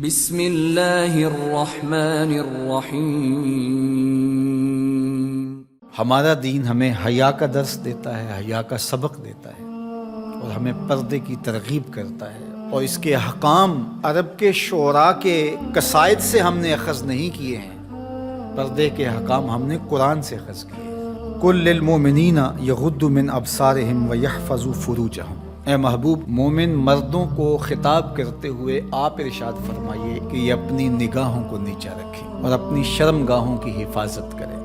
بسم اللہ الرحمن الرحیم۔ ہمارا دین ہمیں حیا کا درس دیتا ہے، حیا کا سبق دیتا ہے اور ہمیں پردے کی ترغیب کرتا ہے، اور اس کے احکام عرب کے شعراء کے قصائد سے ہم نے اخذ نہیں کیے ہیں، پردے کے احکام ہم نے قرآن سے اخذ کیے ہیں۔ قل للمؤمنین یغضوا من ابصارہم ویحفظوا فروجہم، اے محبوب مومن مردوں کو خطاب کرتے ہوئے آپ ارشاد فرمائیے کہ یہ اپنی نگاہوں کو نیچا رکھیں اور اپنی شرم گاہوں کی حفاظت کریں۔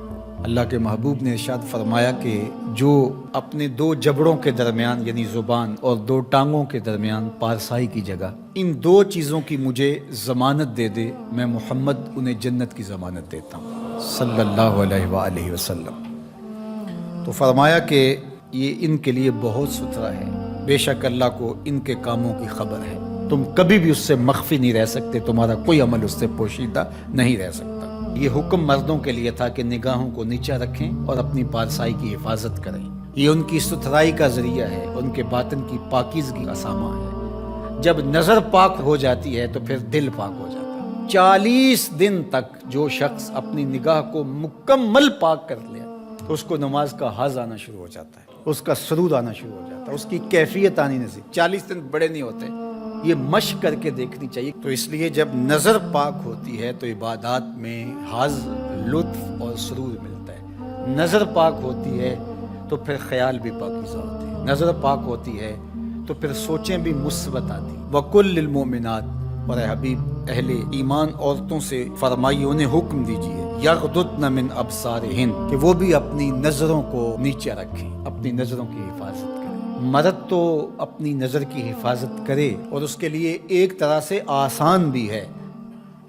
اللہ کے محبوب نے ارشاد فرمایا کہ جو اپنے دو جبڑوں کے درمیان یعنی زبان اور دو ٹانگوں کے درمیان پارسائی کی جگہ ان دو چیزوں کی مجھے ضمانت دے دے، میں محمد انہیں جنت کی ضمانت دیتا ہوں صلی اللہ علیہ وآلہ وسلم۔ تو فرمایا کہ یہ ان کے لیے بہت ستھرا ہے، بے شک اللہ کو ان کے کاموں کی خبر ہے، تم کبھی بھی اس سے مخفی نہیں رہ سکتے، تمہارا کوئی عمل اس سے پوشیدہ نہیں رہ سکتا۔ یہ حکم مردوں کے لیے تھا کہ نگاہوں کو نیچا رکھیں اور اپنی پارسائی کی حفاظت کریں، یہ ان کی ستھرائی کا ذریعہ ہے، ان کے باطن کی پاکیزگی کا سامان ہے۔ جب نظر پاک ہو جاتی ہے تو پھر دل پاک ہو جاتا ہے۔ 40 دن تک جو شخص اپنی نگاہ کو مکمل پاک کر لے تو اس کو نماز کا حظ آنا شروع ہو جاتا ہے، اس کا سرور آنا شروع ہو جاتا ہے، اس کی کیفیت آنی نصیب۔ 40 دن بڑے نہیں ہوتے، یہ مشق کر کے دیکھنی چاہیے۔ تو اس لیے جب نظر پاک ہوتی ہے تو عبادات میں حظ، لطف اور سرور ملتا ہے۔ نظر پاک ہوتی ہے تو پھر خیال بھی پاکیزہ ہوتے ہیں، نظر پاک ہوتی ہے تو پھر سوچیں بھی مثبت آتی۔ وَقُلْ لِلْمُؤْمِنَاتِ، اور اے حبیب اہل ایمان عورتوں سے فرمائیے، انہیں حکم دیجیے یغضضن من ابصارہن، کہ وہ بھی اپنی نظروں کو نیچے رکھیں، اپنی نظروں کی حفاظت کریں۔ مرد تو اپنی نظر کی حفاظت کرے، اور اس کے لیے ایک طرح سے آسان بھی ہے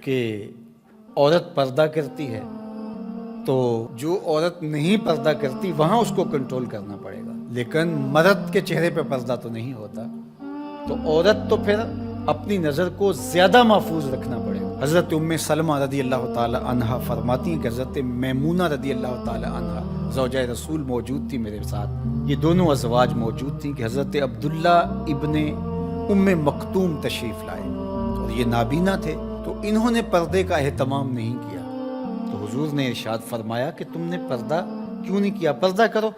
کہ عورت پردہ کرتی ہے تو جو عورت نہیں پردہ کرتی وہاں اس کو کنٹرول کرنا پڑے گا، لیکن مرد کے چہرے پہ پردہ تو نہیں ہوتا، تو عورت تو پھر اپنی نظر کو زیادہ محفوظ رکھنا پڑے گا۔ حضرت ام سلمہ رضی اللہ تعالی عنہا فرماتی ہیں کہ حضرت میمونہ رضی اللہ تعالی عنہا زوجہ رسول موجود تھی میرے ساتھ، یہ دونوں ازواج موجود تھیں کہ حضرت عبداللہ ابن ام مکتوم تشریف لائے، اور یہ نابینا تھے، تو انہوں نے پردے کا اہتمام نہیں کیا، تو حضور نے ارشاد فرمایا کہ تم نے پردہ کیوں نہیں کیا، پردہ کرو۔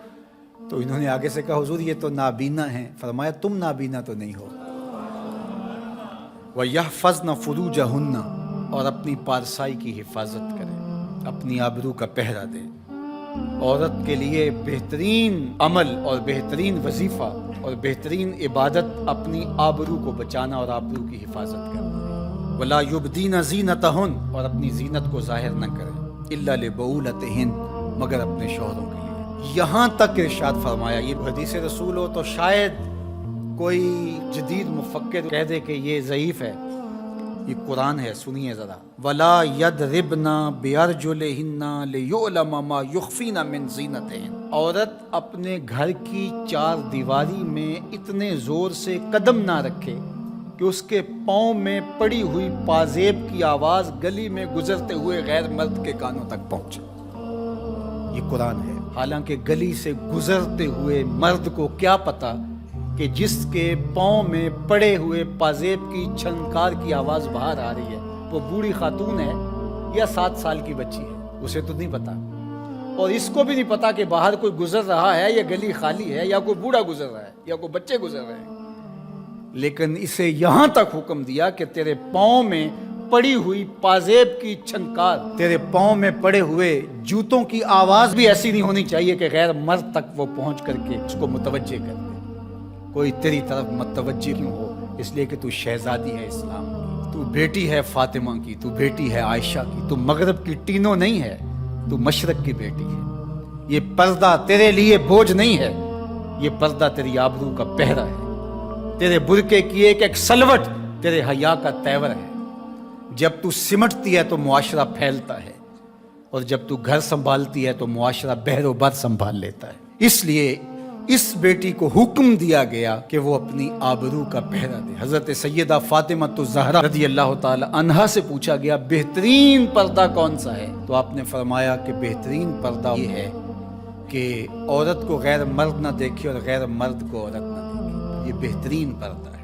تو انہوں نے آگے سے کہا حضور یہ تو نابینا ہیں، فرمایا تم نابینا تو نہیں ہو۔ وَيَحْفَظْنَ فُرُوجَهُنَّ، اور اپنی پارسائی کی حفاظت کریں، اپنی آبرو کا پہرا دیں۔ عورت کے لیے بہترین عمل اور بہترین وظیفہ اور بہترین عبادت اپنی آبرو کو بچانا اور آبرو کی حفاظت کرنا ہے۔ وَلَا يُبْدِينَ زِينَتَهُنَّ، اور اپنی زینت کو ظاہر نہ کریں، إِلَّا لِبُعُولَتِهِنَّ، مگر اپنے شوہروں کے لیے۔ یہاں تک ارشاد فرمایا، یہ حدیث رسول ہو تو شاید کوئی جدید مفکر کہہ دے کہ یہ ضعیف ہے، یہ قرآن ہے، سنیے ذرا۔ وَلَا يَضْرِبْنَ بِأَرْجُلِهِنَّ لِيُعْلَمَ مَا يُخْفِينَ مِنْ زِينَتِهِنَّ، عورت اپنے گھر کی چار دیواری میں اتنے زور سے قدم نہ رکھے کہ اس کے پاؤں میں پڑی ہوئی پازیب کی آواز گلی میں گزرتے ہوئے غیر مرد کے کانوں تک پہنچے۔ یہ قرآن ہے، حالانکہ گلی سے گزرتے ہوئے مرد کو کیا پتا کہ جس کے پاؤں میں پڑے ہوئے پازیب کی چھنکار کی آواز باہر آ رہی ہے وہ بوڑھی خاتون ہے یا 7 سال کی بچی ہے، اسے تو نہیں پتا، اور اس کو بھی نہیں پتا کہ باہر کوئی گزر رہا ہے یا گلی خالی ہے یا کوئی بوڑھا گزر رہا ہے یا کوئی بچے گزر رہے ہیں، لیکن اسے یہاں تک حکم دیا کہ تیرے پاؤں میں پڑی ہوئی پازیب کی چھنکار، تیرے پاؤں میں پڑے ہوئے جوتوں کی آواز بھی ایسی نہیں ہونی چاہیے کہ غیر مرد تک وہ پہنچ کر کے اس کو متوجہ کر دے۔ کوئی تیری طرف متوجہ کیوں ہو؟ اس لیے کہ تو شہزادی ہے اسلام کی، تو بیٹی ہے فاطمہ کی، تو بیٹی ہے عائشہ کی، تو مغرب کی ٹینو نہیں ہے، تو مشرق کی بیٹی ہے۔ یہ پردہ تیرے لیے بوجھ نہیں ہے، یہ پردہ تیری آبرو کا پہرا ہے، تیرے برقعے کی ایک سلوٹ تیرے حیا کا تیور ہے۔ جب تو سمٹتی ہے تو معاشرہ پھیلتا ہے، اور جب تو گھر سنبھالتی ہے تو معاشرہ بہر و بر سنبھال لیتا ہے۔ اس لیے اس بیٹی کو حکم دیا گیا کہ وہ اپنی آبرو کا پہرا دے۔ حضرت سیدہ فاطمہ الزہرا رضی اللہ تعالی عنہا سے پوچھا گیا بہترین پردہ کون سا ہے، تو آپ نے فرمایا کہ بہترین پردہ یہ ہے کہ عورت کو غیر مرد نہ دیکھے اور غیر مرد کو عورت نہ دیکھے، یہ بہترین پردہ ہے۔